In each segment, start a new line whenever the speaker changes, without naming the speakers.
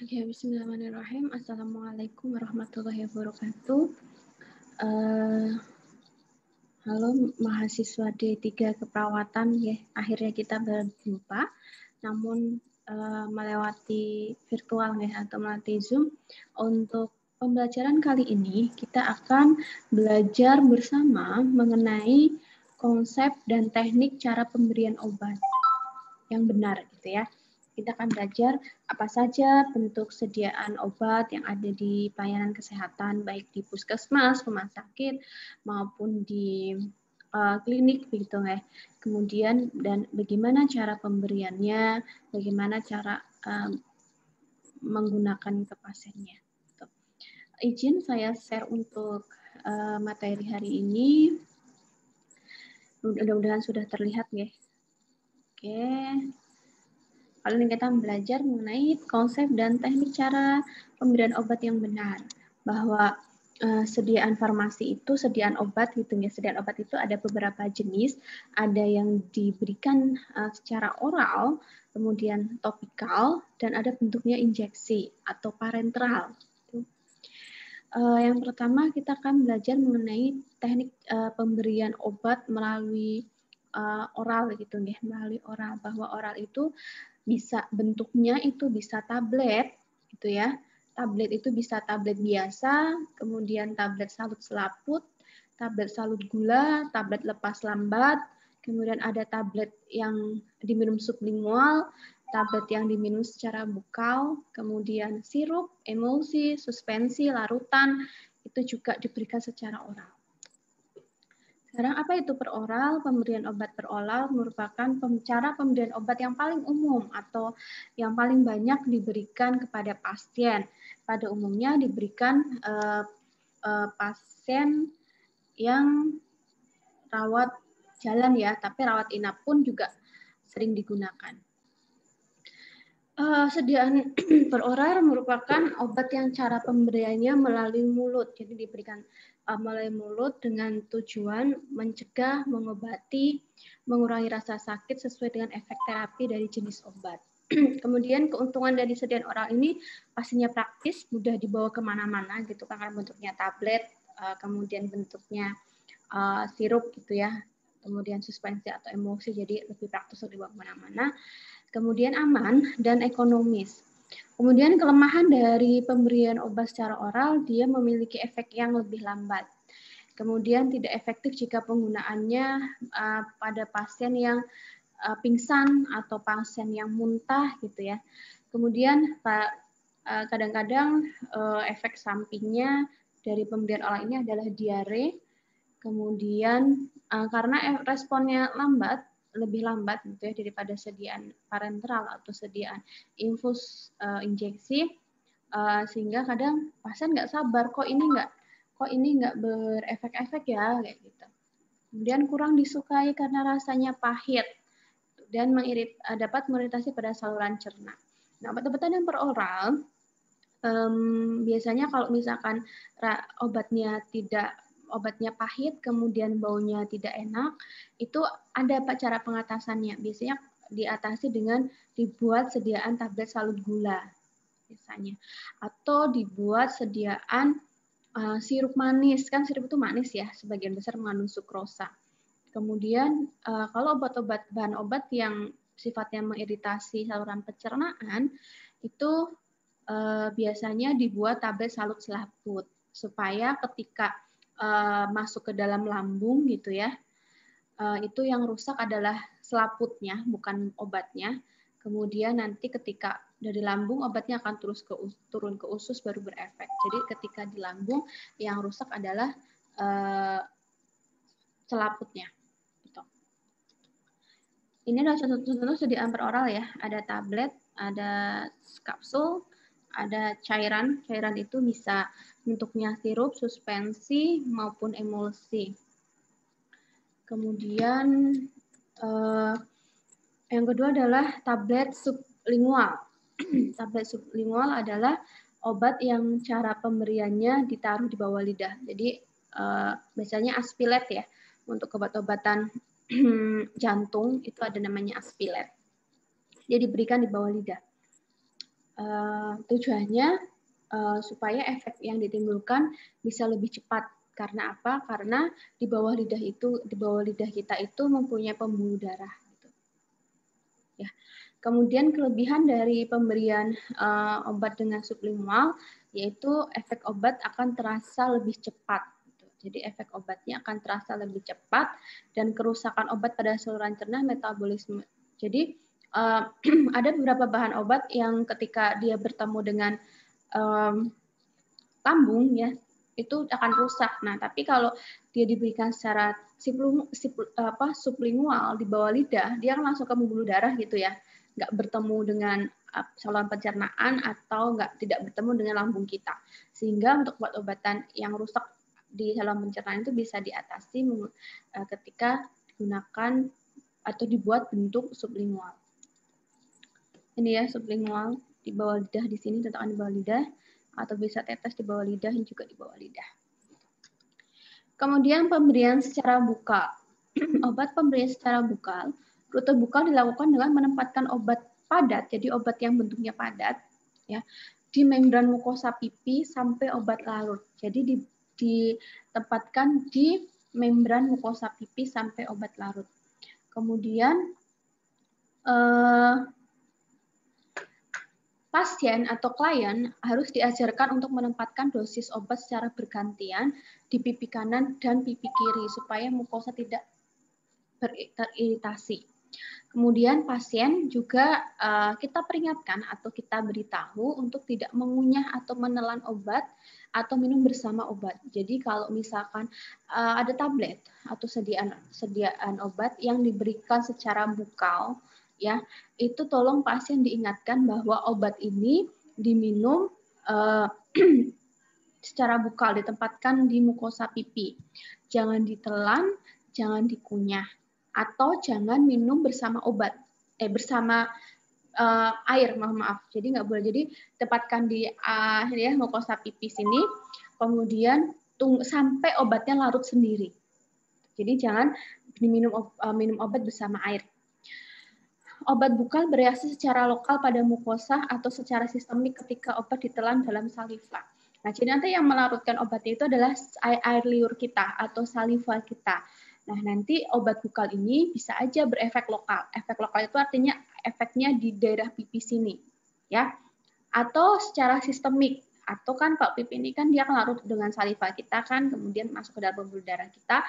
Oke, bismillahirrahmanirrahim. Assalamualaikum warahmatullahi wabarakatuh. Halo mahasiswa D3 Keperawatan, ya. Akhirnya kita berjumpa, namun melewati virtual ya, atau melalui Zoom. Untuk pembelajaran kali ini, kita akan belajar bersama mengenai konsep dan teknik cara pemberian obat yang benar, gitu ya. Kita akan belajar apa saja bentuk sediaan obat yang ada di pelayanan kesehatan, baik di puskesmas, rumah sakit, maupun di klinik, begitu ya. Kemudian dan bagaimana cara pemberiannya, bagaimana cara menggunakan ke pasiennya. Gitu. Izin saya share untuk materi hari ini. Mudah-mudahan sudah terlihat ya. Oke. Kali ini kita belajar mengenai konsep dan teknik cara pemberian obat yang benar. Bahwa sediaan farmasi itu, sediaan obat gitu ya. Sediaan obat itu ada beberapa jenis. Ada yang diberikan secara oral, kemudian topikal, dan ada bentuknya injeksi atau parenteral. Yang pertama kita akan belajar mengenai teknik pemberian obat melalui oral gitu ya, melalui oral. Bahwa oral itu bisa bentuknya itu bisa tablet gitu ya. Tablet itu bisa tablet biasa, kemudian tablet salut selaput, tablet salut gula, tablet lepas lambat, kemudian ada tablet yang diminum sublingual, tablet yang diminum secara bukal, kemudian sirup, emulsi, suspensi, larutan, itu juga diberikan secara oral. Sekarang apa itu peroral? Pemberian obat peroral merupakan cara pemberian obat yang paling umum atau yang paling banyak diberikan kepada pasien. Pada umumnya diberikan pasien yang rawat jalan ya, tapi rawat inap pun juga sering digunakan. Sediaan peroral merupakan obat yang cara pemberiannya melalui mulut, jadi diberikan melalui mulut dengan tujuan mencegah, mengobati, mengurangi rasa sakit sesuai dengan efek terapi dari jenis obat. Kemudian keuntungan dari sediaan oral ini pastinya praktis, mudah dibawa kemana-mana gitu karena bentuknya tablet, kemudian bentuknya sirup gitu ya, kemudian suspensi atau emulsi, jadi lebih praktis untuk dibawa kemana-mana. Kemudian aman dan ekonomis. Kemudian kelemahan dari pemberian obat secara oral, dia memiliki efek yang lebih lambat. Kemudian tidak efektif jika penggunaannya pada pasien yang pingsan atau pasien yang muntah gitu ya. Kemudian kadang-kadang efek sampingnya dari pemberian oral ini adalah diare. Kemudian karena responnya lebih lambat gitu ya daripada sediaan parenteral atau sediaan infus injeksi, sehingga kadang pasien nggak sabar, kok ini nggak berefek-efek ya kayak gitu. Kemudian kurang disukai karena rasanya pahit dan dapat mengiritasi pada saluran cerna. Nah, obat-obatan yang peroral biasanya kalau misalkan obatnya pahit, kemudian baunya tidak enak, itu ada cara pengatasannya. Biasanya diatasi dengan dibuat sediaan tablet salut gula, misalnya. Atau dibuat sediaan sirup manis, kan sirup itu manis ya, sebagian besar mengandung sukrosa. Kemudian kalau bahan obat yang sifatnya mengiritasi saluran pencernaan, itu biasanya dibuat tablet salut selaput, supaya ketika masuk ke dalam lambung gitu ya, itu yang rusak adalah selaputnya, bukan obatnya. Kemudian nanti ketika dari lambung obatnya akan turun ke usus baru berefek. Jadi ketika di lambung yang rusak adalah selaputnya. Gitu. Ini adalah contoh-contoh sediaan peroral ya. Ada tablet, ada kapsul, ada cairan. Cairan itu bisa bentuknya sirup, suspensi, maupun emulsi. Kemudian yang kedua adalah tablet sublingual. Tablet sublingual adalah obat yang cara pemberiannya ditaruh di bawah lidah. Jadi biasanya aspilet ya. Untuk obat-obatan jantung itu ada namanya aspilet. Dia diberikan di bawah lidah. Tujuannya supaya efek yang ditimbulkan bisa lebih cepat. Karena apa? Karena di bawah lidah kita itu mempunyai pembuluh darah. Gitu. Ya. Kemudian kelebihan dari pemberian obat dengan sublingual yaitu efek obat akan terasa lebih cepat. Gitu. Jadi efek obatnya akan terasa lebih cepat dan kerusakan obat pada saluran cerna metabolisme. Jadi ada beberapa bahan obat yang ketika dia bertemu dengan lambung ya itu akan rusak. Nah, tapi kalau dia diberikan secara sublingual di bawah lidah, dia akan langsung ke pembuluh darah gitu ya, nggak bertemu dengan saluran pencernaan atau tidak bertemu dengan lambung kita. Sehingga untuk obat-obatan yang rusak di saluran pencernaan itu bisa diatasi ketika digunakan atau dibuat bentuk sublingual. Ini ya sublingual di bawah lidah di sini, letakkan di bawah lidah, atau bisa tetes di bawah lidah dan juga di bawah lidah. Kemudian pemberian secara bukal. Obat pemberian secara bukal, rute bukal dilakukan dengan menempatkan obat padat, jadi obat yang bentuknya padat, ya, di membran mukosa pipi sampai obat larut. Jadi ditempatkan di membran mukosa pipi sampai obat larut. Kemudian pasien atau klien harus diajarkan untuk menempatkan dosis obat secara bergantian di pipi kanan dan pipi kiri supaya mukosa tidak teriritasi. Kemudian pasien juga kita peringatkan atau kita beritahu untuk tidak mengunyah atau menelan obat atau minum bersama obat. Jadi kalau misalkan ada tablet atau sediaan obat yang diberikan secara bukal, ya itu tolong pasien diingatkan bahwa obat ini diminum secara bukal, ditempatkan di mukosa pipi, jangan ditelan, jangan dikunyah, atau jangan minum bersama obat, bersama air, maaf. Jadi nggak boleh. Jadi tempatkan di ya mukosa pipi sini, kemudian tunggu sampai obatnya larut sendiri. Jadi jangan minum obat bersama air. Obat bukal bereaksi secara lokal pada mukosa atau secara sistemik ketika obat ditelan dalam saliva. Nah, jadi nanti yang melarutkan obat itu adalah air liur kita atau saliva kita. Nah, nanti obat bukal ini bisa aja berefek lokal. Efek lokal itu artinya efeknya di daerah pipi sini, ya. Atau secara sistemik. Atau kan kalau pipi ini kan dia akan larut dengan saliva kita kan, kemudian masuk ke dalam pembuluh darah kita,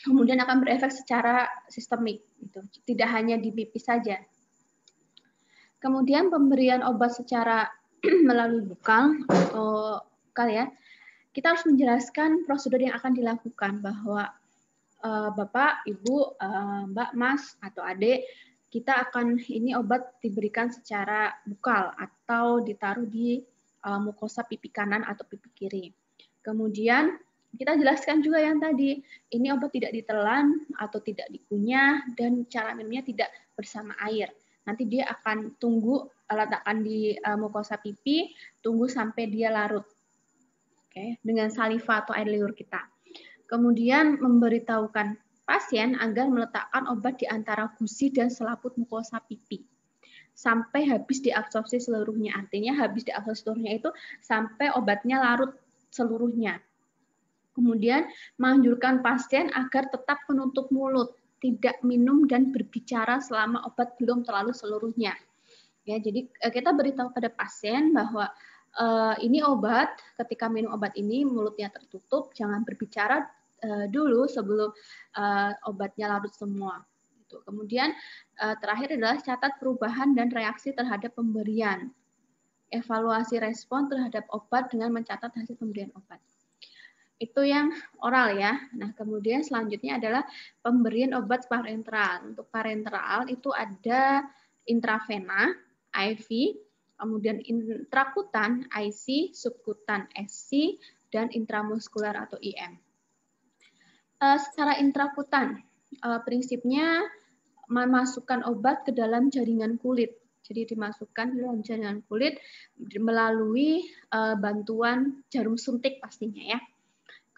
kemudian akan berefek secara sistemik. Gitu. Tidak hanya di pipi saja. Kemudian pemberian obat secara melalui bukal atau ya, kita harus menjelaskan prosedur yang akan dilakukan bahwa Bapak, Ibu, Mbak, Mas, atau Adik, kita akan ini obat diberikan secara bukal atau ditaruh di mukosa pipi kanan atau pipi kiri. Kemudian kita jelaskan juga yang tadi, ini obat tidak ditelan atau tidak dikunyah dan cara minumnya tidak bersama air. Nanti dia akan letakkan di mukosa pipi, tunggu sampai dia larut. Oke, dengan saliva atau air liur kita. Kemudian memberitahukan pasien agar meletakkan obat di antara gusi dan selaput mukosa pipi sampai habis diabsorpsi seluruhnya. Artinya habis diabsorpsi seluruhnya itu sampai obatnya larut seluruhnya. Kemudian menganjurkan pasien agar tetap menutup mulut, tidak minum dan berbicara selama obat belum terlalu seluruhnya. Ya, jadi kita beritahu pada pasien bahwa ini obat, ketika minum obat ini mulutnya tertutup, jangan berbicara dulu sebelum obatnya larut semua. Gitu. Kemudian terakhir adalah catat perubahan dan reaksi terhadap pemberian. Evaluasi respon terhadap obat dengan mencatat hasil pemberian obat. Itu yang oral ya. Nah, kemudian selanjutnya adalah pemberian obat parenteral. Untuk parenteral itu ada intravena, IV, kemudian intrakutan, IC, subkutan, SC, dan intramuskular atau IM. Secara intrakutan, prinsipnya memasukkan obat ke dalam jaringan kulit. Jadi dimasukkan ke dalam jaringan kulit melalui bantuan jarum suntik pastinya ya.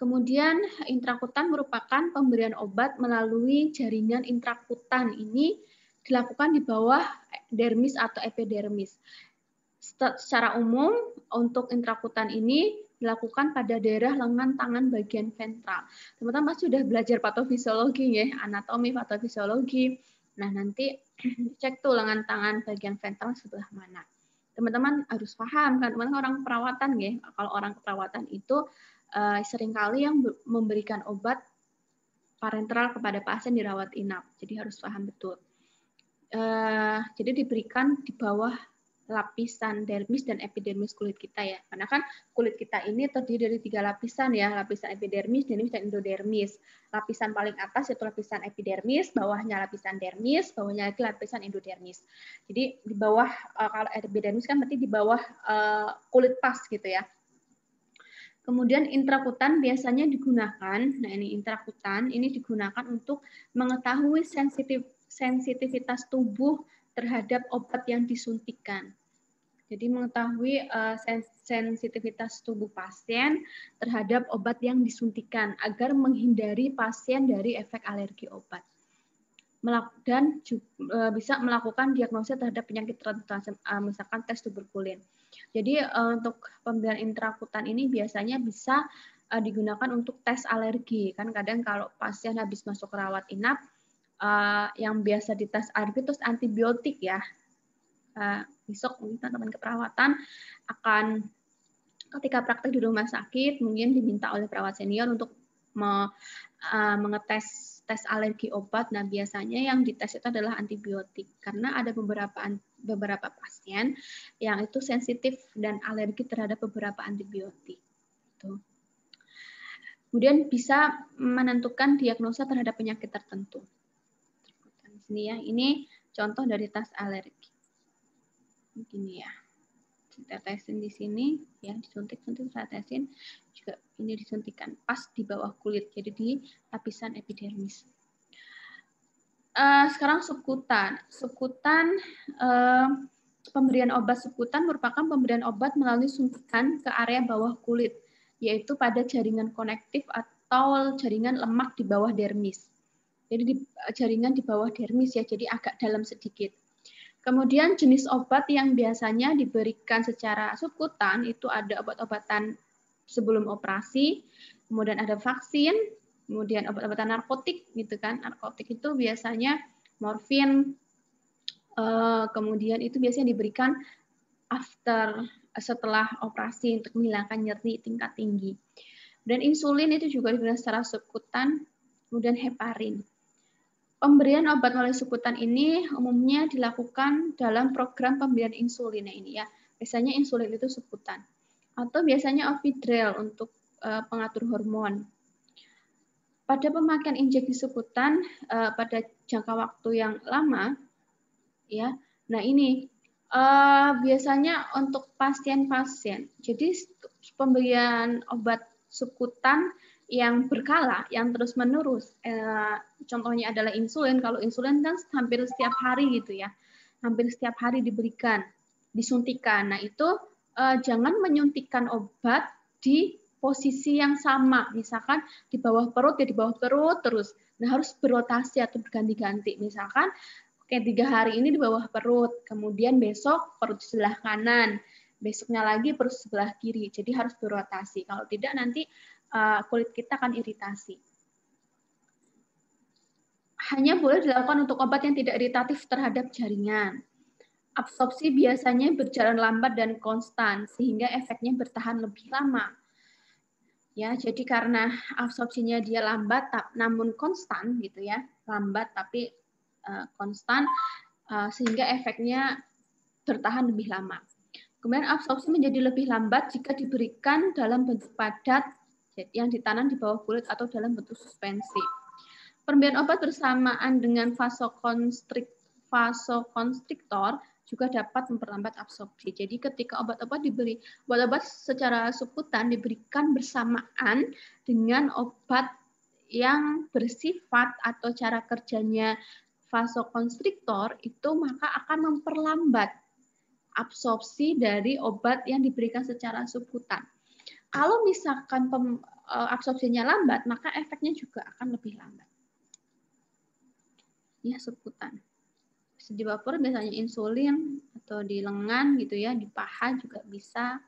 Kemudian intrakutan merupakan pemberian obat melalui jaringan intrakutan. Ini dilakukan di bawah dermis atau epidermis. Secara umum untuk intrakutan ini dilakukan pada daerah lengan tangan bagian ventral. Teman-teman pasti sudah belajar patofisiologi ya, anatomi patofisiologi. Nah, nanti cek tuh lengan tangan bagian ventral sebelah mana. Teman-teman harus paham kan, teman-teman orang perawatan ya. Kalau orang keperawatan itu seringkali yang memberikan obat parenteral kepada pasien dirawat inap. Jadi harus paham betul. Jadi diberikan di bawah lapisan dermis dan epidermis kulit kita ya. Karena kan kulit kita ini terdiri dari 3 lapisan ya, lapisan epidermis, dermis, dan endodermis. Lapisan paling atas itu lapisan epidermis, bawahnya lapisan dermis, bawahnya lagi lapisan endodermis. Jadi di bawah, kalau epidermis kan berarti di bawah kulit pas gitu ya. Kemudian intrakutan biasanya digunakan, nah ini intrakutan, ini digunakan untuk mengetahui sensitivitas tubuh terhadap obat yang disuntikan. Jadi mengetahui sensitivitas tubuh pasien terhadap obat yang disuntikan agar menghindari pasien dari efek alergi obat. Dan bisa melakukan diagnosa terhadap penyakit tertentu, misalkan tes tuberkulin. Jadi untuk pemberian intrakutan ini biasanya bisa digunakan untuk tes alergi. Kan kadang kalau pasien habis masuk rawat inap, yang biasa dites alergi terus antibiotik ya. Besok mungkin teman-teman keperawatan akan ketika praktek di rumah sakit mungkin diminta oleh perawat senior untuk mengetes tes alergi obat. Nah, biasanya yang dites itu adalah antibiotik karena ada beberapa pasien yang itu sensitif dan alergi terhadap beberapa antibiotik. Kemudian bisa menentukan diagnosa terhadap penyakit tertentu. Ini ya, ini contoh dari tes alergi. Begini ya. Tetesin di sini ya, disuntik tetesin juga ini disuntikan pas di bawah kulit, jadi di lapisan epidermis. Sekarang subkutan. Pemberian obat subkutan merupakan pemberian obat melalui suntikan ke area bawah kulit, yaitu pada jaringan konektif atau jaringan lemak di bawah dermis. Jadi jaringan di bawah dermis ya, jadi agak dalam sedikit. Kemudian jenis obat yang biasanya diberikan secara subkutan itu ada obat-obatan sebelum operasi, kemudian ada vaksin, kemudian obat-obatan narkotik gitu kan. Narkotik itu biasanya morfin, kemudian itu biasanya diberikan setelah operasi untuk menghilangkan nyeri tingkat tinggi. Dan insulin itu juga diberikan secara subkutan, kemudian heparin. Pemberian obat melalui subkutan ini umumnya dilakukan dalam program pemberian insulin ini ya. Biasanya insulin itu subkutan. Atau biasanya Ovidrel untuk pengatur hormon. Pada pemakaian injeksi subkutan pada jangka waktu yang lama ya. Nah, ini biasanya untuk pasien-pasien. Jadi pemberian obat subkutan yang berkala, yang terus-menerus. Contohnya adalah insulin. Kalau insulin kan hampir setiap hari gitu ya. Hampir setiap hari diberikan, disuntikan. Nah, itu jangan menyuntikkan obat di posisi yang sama. Misalkan di bawah perut, ya di bawah perut terus. Nah, harus berotasi atau berganti-ganti. Misalkan kayak 3 hari ini di bawah perut, kemudian besok perut sebelah kanan, besoknya lagi perut sebelah kiri. Jadi harus berotasi. Kalau tidak nanti kulit kita akan iritasi. Hanya boleh dilakukan untuk obat yang tidak iritatif terhadap jaringan. Absorpsi biasanya berjalan lambat dan konstan, sehingga efeknya bertahan lebih lama. Ya, jadi karena absorpsinya dia lambat namun konstan gitu ya, lambat tapi konstan, sehingga efeknya bertahan lebih lama. Kemudian absorpsi menjadi lebih lambat jika diberikan dalam bentuk padat yang ditanam di bawah kulit atau dalam bentuk suspensi. Pemberian obat bersamaan dengan vasokonstriktor juga dapat memperlambat absorpsi. Jadi ketika obat-obat secara subkutan diberikan bersamaan dengan obat yang bersifat atau cara kerjanya vasokonstriktor itu maka akan memperlambat absorpsi dari obat yang diberikan secara subkutan. Kalau misalkan absorpsinya lambat, maka efeknya juga akan lebih lambat. Ya, subkutan. Bisa di paru biasanya insulin atau di lengan gitu ya, di paha juga bisa.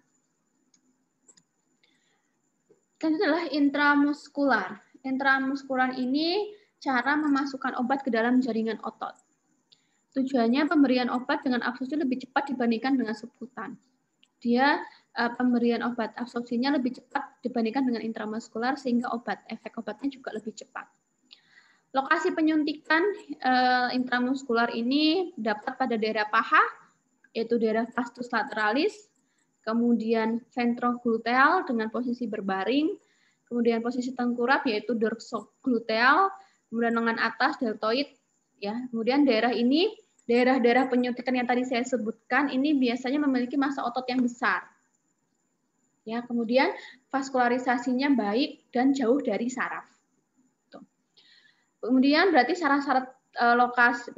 Itu adalah intramuskular. Intramuskular ini cara memasukkan obat ke dalam jaringan otot. Tujuannya pemberian obat dengan absorpsi lebih cepat dibandingkan dengan subkutan. Dia pemberian obat absorpsinya lebih cepat dibandingkan dengan intramuskular sehingga efek obatnya juga lebih cepat. Lokasi penyuntikan intramuskular ini dapat pada daerah paha, yaitu daerah vastus lateralis, kemudian ventrogluteal dengan posisi berbaring, kemudian posisi tengkurap yaitu dorsogluteal, kemudian lengan atas deltoid, ya. Kemudian daerah ini, daerah-daerah penyuntikan yang tadi saya sebutkan ini biasanya memiliki massa otot yang besar. Ya, kemudian vaskularisasinya baik dan jauh dari saraf. Tuh. Kemudian berarti syarat-syarat lokasi,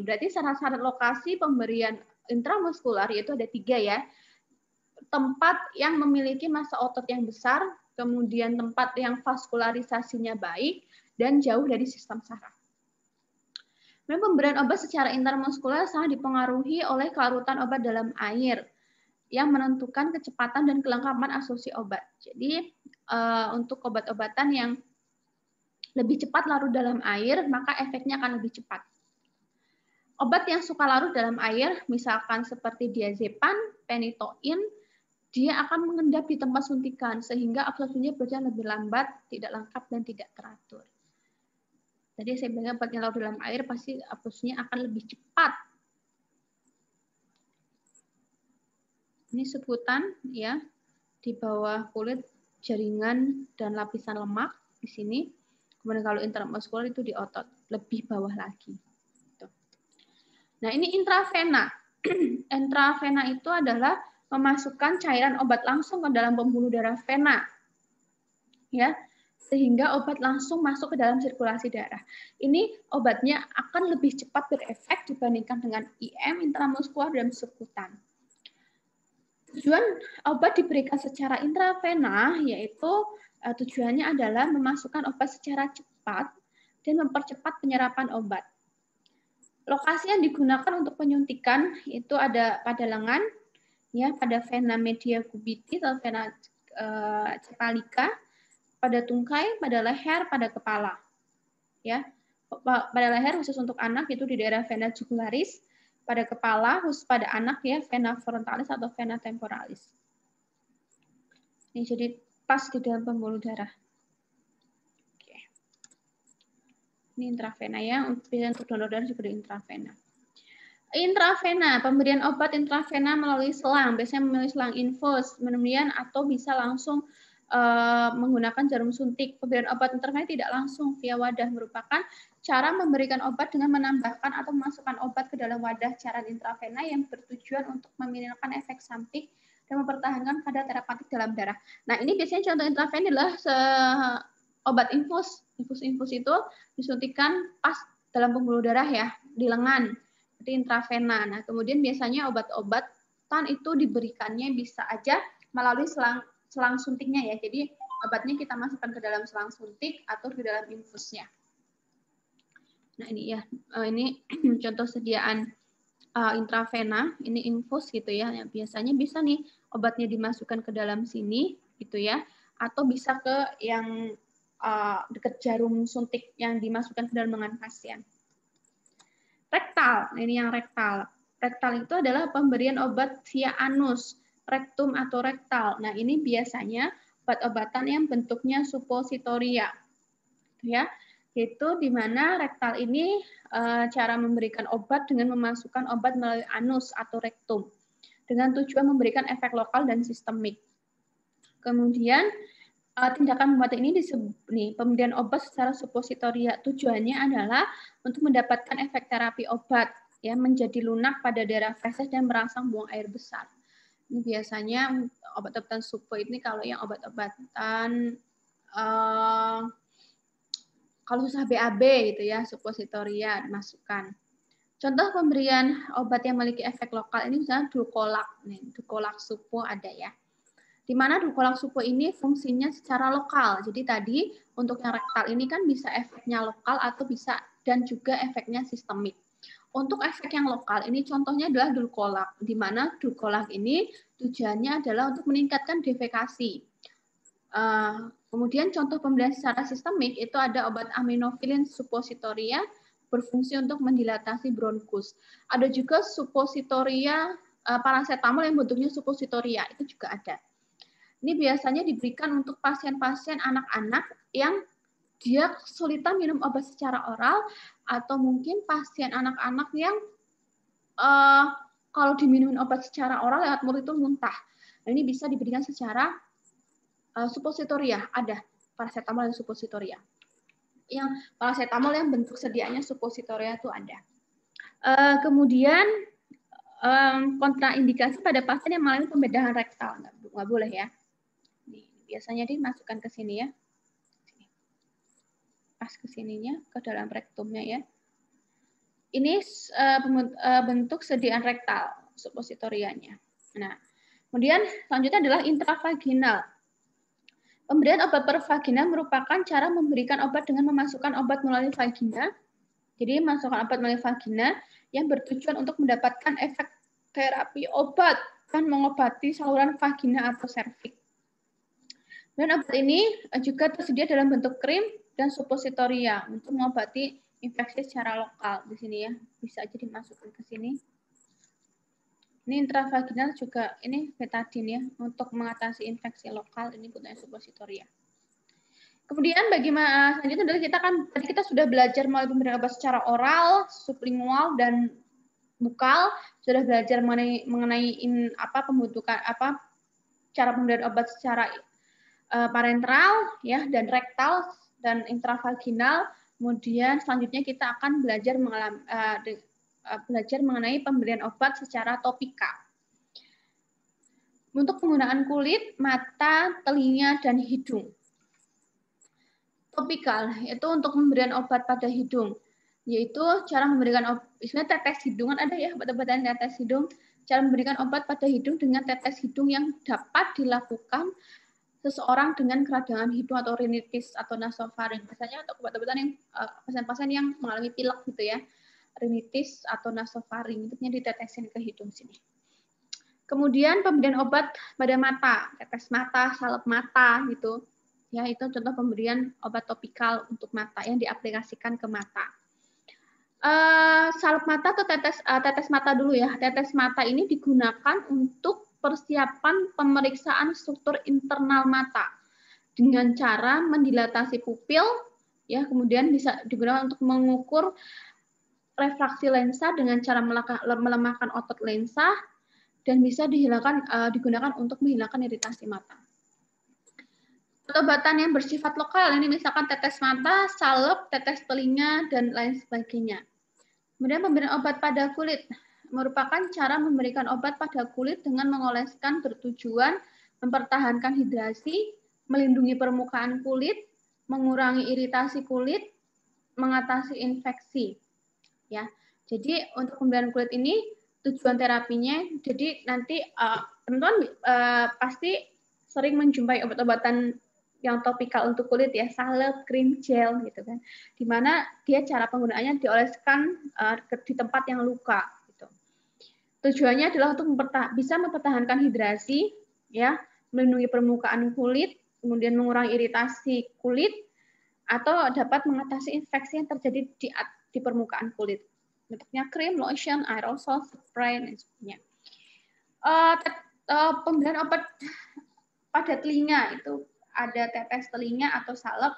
berarti syarat-syarat lokasi pemberian intramuskular yaitu ada 3 ya. Tempat yang memiliki massa otot yang besar, kemudian tempat yang vaskularisasinya baik, dan jauh dari sistem saraf. Pemberian obat secara intramuskular sangat dipengaruhi oleh kelarutan obat dalam air yang menentukan kecepatan dan kelengkapan absorpsi obat. Jadi untuk obat-obatan yang lebih cepat larut dalam air, maka efeknya akan lebih cepat. Obat yang suka larut dalam air, misalkan seperti diazepam, penitoin, dia akan mengendap di tempat suntikan sehingga absorpsinya berjalan lebih lambat, tidak lengkap dan tidak teratur. Jadi saya bilang obat yang larut dalam air pasti absorpsinya akan lebih cepat. Ini sebutan ya di bawah kulit, jaringan dan lapisan lemak di sini. Kemudian kalau intramuskular itu di otot, lebih bawah lagi. Nah ini intravena. Intravena itu adalah memasukkan cairan obat langsung ke dalam pembuluh darah vena, ya, sehingga obat langsung masuk ke dalam sirkulasi darah. Ini obatnya akan lebih cepat berefek dibandingkan dengan IM, intramuskular dan subkutan. Tujuan obat diberikan secara intravena yaitu tujuannya adalah memasukkan obat secara cepat dan mempercepat penyerapan obat. Lokasi yang digunakan untuk penyuntikan itu ada pada lengan, ya, pada vena media cubitis atau vena cephalika, pada tungkai, pada leher, pada kepala. Ya, pada leher khusus untuk anak itu di daerah vena jugularis, pada kepala khusus pada anak ya vena frontalis atau vena temporalis. Ini jadi pas di dalam pembuluh darah. Oke. Ini intravena ya, untuk donor darah juga di intravena. Intravena, pemberian obat intravena melalui selang, biasanya melalui selang infus, kemudian atau bisa langsung menggunakan jarum suntik. Pemberian obat intravena tidak langsung via wadah, merupakan cara memberikan obat dengan menambahkan atau memasukkan obat ke dalam wadah cairan intravena yang bertujuan untuk meminimalkan efek samping dan mempertahankan kadar terapeutik dalam darah. Nah, ini biasanya contoh intravena adalah obat infus. Infus itu disuntikan pas dalam pembuluh darah ya, di lengan. Seperti intravena. Nah, kemudian biasanya obat-obatan itu diberikannya bisa aja melalui selang suntiknya ya. Jadi obatnya kita masukkan ke dalam selang suntik atau di dalam infusnya. Nah, ini ya. Ini contoh sediaan intravena, ini infus gitu ya. Biasanya bisa nih obatnya dimasukkan ke dalam sini gitu ya, atau bisa ke yang dekat jarum suntik yang dimasukkan ke dalam lengan pasien. Rektal, ini yang rektal. Rektal itu adalah pemberian obat via anus, rektum atau rektal. Nah, ini biasanya obat-obatan yang bentuknya suppositoria. Ya, itu di mana rektal ini cara memberikan obat dengan memasukkan obat melalui anus atau rektum dengan tujuan memberikan efek lokal dan sistemik. Kemudian tindakan pengobatan ini disebut pemberian obat secara suppositoria. Tujuannya adalah untuk mendapatkan efek terapi obat ya, menjadi lunak pada daerah feses dan merangsang buang air besar. Ini biasanya obat-obatan suppo ini kalau yang obat-obatan kalau susah BAB gitu ya, suppositoria dimasukkan. Contoh pemberian obat yang memiliki efek lokal ini misalnya Dulcolax. Dulcolax suppo ada ya. Di mana Dulcolax suppo ini fungsinya secara lokal. Jadi tadi untuk yang rektal ini kan bisa efeknya lokal atau bisa dan juga efeknya sistemik. Untuk efek yang lokal, ini contohnya adalah dulkolak, di mana dulkolak ini tujuannya adalah untuk meningkatkan defekasi. Kemudian contoh pemberian secara sistemik itu ada obat aminofilin suppositoria berfungsi untuk mendilatasi bronkus. Ada juga suppositoria paracetamol yang bentuknya suppositoria, itu juga ada. Ini biasanya diberikan untuk pasien-pasien anak-anak yang dia kesulitan minum obat secara oral, atau mungkin pasien anak-anak yang kalau diminumin obat secara oral lewat mulut itu muntah. Nah, ini bisa diberikan secara suppositoria, ada paracetamol dan suppositoria. Yang paracetamol yang bentuk sedianya suppositoria itu ada. Kemudian kontraindikasi pada pasien yang mengalami pembedahan rektal, nggak boleh ya. Nih, biasanya dimasukkan ke sini ya, pas ke sininya, ke dalam rektumnya ya. Ini bentuk sediaan rektal suppositorianya. Nah, kemudian selanjutnya adalah intravaginal. Pemberian obat per vagina merupakan cara memberikan obat dengan memasukkan obat melalui vagina. Jadi masukkan obat melalui vagina yang bertujuan untuk mendapatkan efek terapi obat dan mengobati saluran vagina atau serviks. Dan obat ini juga tersedia dalam bentuk krim dan suppositoria untuk mengobati infeksi secara lokal. Di sini ya, bisa aja dimasukkan ke sini. Ini intravaginal juga, ini betadin ya, untuk mengatasi infeksi lokal, ini bentuknya suppositoria. Kemudian bagaimana selanjutnya adalah tadi kita sudah belajar melalui pemberian obat secara oral, sublingual dan bukal, sudah belajar mengenai pembentukan cara pemberian obat secara parenteral ya dan rektal dan intravaginal. Kemudian selanjutnya kita akan belajar mengenai pemberian obat secara topikal. Untuk penggunaan kulit, mata, telinga, dan hidung. Topikal itu untuk pemberian obat pada hidung, yaitu cara memberikan obat, istilahnya tetes hidung, ada ya obat-obatan tetes hidung, cara memberikan obat pada hidung dengan tetes hidung yang dapat dilakukan seseorang dengan keradangan hidung atau rinitis atau nasofaring. Biasanya untuk obat-obatan yang pasien-pasien yang mengalami pilek gitu ya, rinitis atau nasofaring, itu ditetesin ke hidung sini. Kemudian pemberian obat pada mata, tetes mata, salep mata gitu. Ya, itu contoh pemberian obat topikal untuk mata yang diaplikasikan ke mata. Salep mata atau tetes mata dulu ya. Tetes mata ini digunakan untuk persiapan pemeriksaan struktur internal mata dengan cara mendilatasi pupil, ya, kemudian bisa digunakan untuk mengukur refraksi lensa dengan cara melemahkan otot lensa, dan bisa digunakan untuk menghilangkan iritasi mata. Obat-obatan yang bersifat lokal, ini misalkan tetes mata, salep, tetes telinga, dan lain sebagainya. Kemudian pemberian obat pada kulit merupakan cara memberikan obat pada kulit dengan mengoleskan bertujuan mempertahankan hidrasi, melindungi permukaan kulit, mengurangi iritasi kulit, mengatasi infeksi. Ya, jadi untuk pemberian kulit ini tujuan terapinya, jadi nanti teman-teman pasti sering menjumpai obat-obatan yang topikal untuk kulit ya, salep, krim, gel gitu kan. Dimana dia cara penggunaannya dioleskan di tempat yang luka gitu. Tujuannya adalah untuk bisa mempertahankan hidrasi ya, melindungi permukaan kulit, kemudian mengurangi iritasi kulit atau dapat mengatasi infeksi yang terjadi di permukaan kulit. Bentuknya krim, lotion, aerosol, spray dan sebagainya. Pemberian obat pada telinga itu ada tetes telinga atau salep.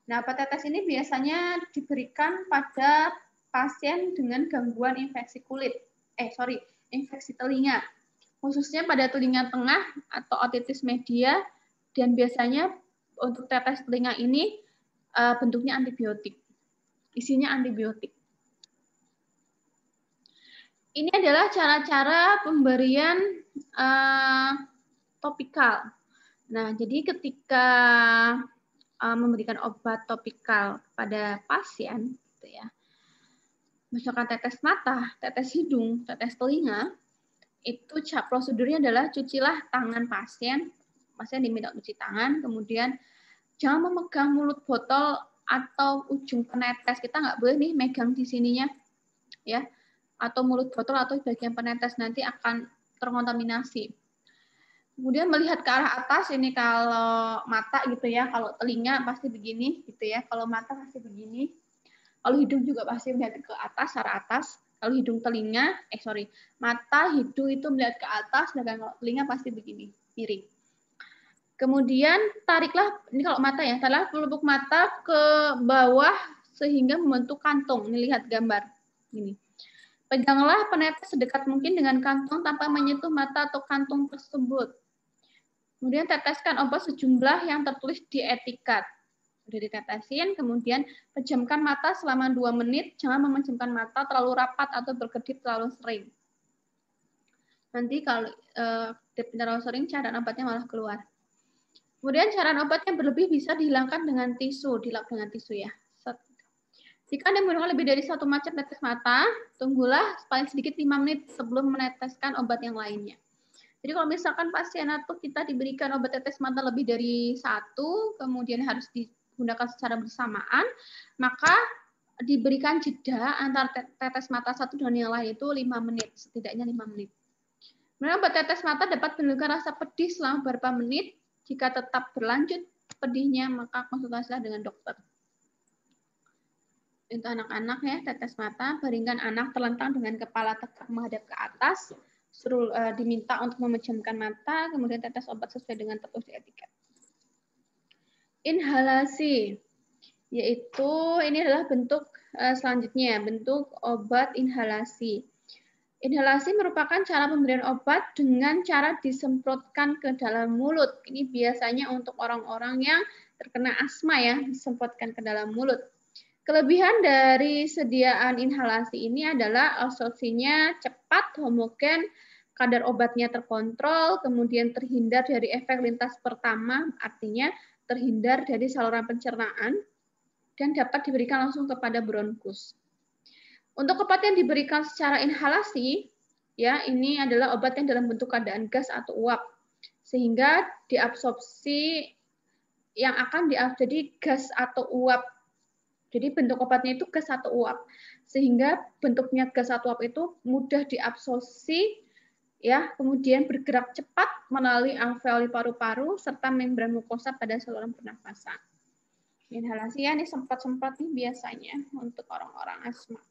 Nah, obat tetes ini biasanya diberikan pada pasien dengan gangguan infeksi infeksi telinga, khususnya pada telinga tengah atau otitis media, dan biasanya untuk tetes telinga ini bentuknya antibiotik, isinya antibiotik. Ini adalah cara-cara pemberian topikal. Nah, jadi ketika memberikan obat topikal pada pasien, gitu ya, misalkan tetes mata, tetes hidung, tetes telinga, itu prosedurnya adalah cucilah tangan pasien diminta cuci tangan, kemudian jangan memegang mulut botol atau ujung penetes, kita nggak boleh nih megang di sininya, ya. atau mulut botol atau bagian penetes nanti akan terkontaminasi. Kemudian melihat ke arah atas, ini kalau mata gitu ya, kalau telinga pasti begini gitu ya, kalau mata pasti begini, kalau hidung juga pasti melihat ke atas, arah atas, kalau hidung telinga, mata, hidung itu melihat ke atas, sedangkan kalau telinga pasti begini, miring. Kemudian tariklah, ini kalau mata ya, tariklah pelupuk mata ke bawah sehingga membentuk kantong, ini lihat gambar, ini. Peganglah penetes sedekat mungkin dengan kantong tanpa menyentuh mata atau kantong tersebut. Kemudian teteskan obat sejumlah yang tertulis di etiket. Sudah ditetesin, kemudian pejamkan mata selama 2 menit. Jangan memejamkan mata terlalu rapat atau berkedip terlalu sering. Nanti kalau terlalu sering, cairan obatnya malah keluar. Kemudian cairan obat yang berlebih bisa dihilangkan dengan tisu, dilap dengan tisu ya. Jika Anda menggunakan lebih dari 1 macet tetes mata, tunggulah paling sedikit 5 menit sebelum meneteskan obat yang lainnya. Jadi kalau misalkan pasien atau kita diberikan obat tetes mata lebih dari 1, kemudian harus digunakan secara bersamaan, maka diberikan jeda antara tetes mata satu dan yang lain itu 5 menit, setidaknya 5 menit. Kemudian obat tetes mata dapat menimbulkan rasa pedih selama beberapa menit. Jika tetap berlanjut pedihnya, maka konsultasilah dengan dokter. Untuk anak-anak ya, tetes mata, baringkan anak terlentang dengan kepala tegak menghadap ke atas, suruh diminta untuk memejamkan mata, kemudian tetes obat sesuai dengan tertulis di etiket. Inhalasi, yaitu ini adalah bentuk selanjutnya, bentuk obat inhalasi. Inhalasi merupakan cara pemberian obat dengan cara disemprotkan ke dalam mulut. Ini biasanya untuk orang-orang yang terkena asma ya, disemprotkan ke dalam mulut. Kelebihan dari sediaan inhalasi ini adalah absorpsinya cepat, homogen, kadar obatnya terkontrol, kemudian terhindar dari efek lintas pertama, artinya terhindar dari saluran pencernaan, dan dapat diberikan langsung kepada bronkus. Untuk obat yang diberikan secara inhalasi, ya ini adalah obat yang dalam bentuk keadaan gas atau uap, sehingga diabsorpsi yang akan jadi gas atau uap. Jadi bentuk obatnya itu gas atau uap, sehingga bentuknya gas atau uap itu mudah diabsorpsi, ya, kemudian bergerak cepat melalui alveoli paru-paru serta membran mukosa pada saluran pernafasan. Inhalasi ya, ini semprot-semprot nih biasanya untuk orang-orang asma.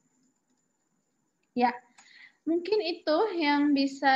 Ya, mungkin itu yang bisa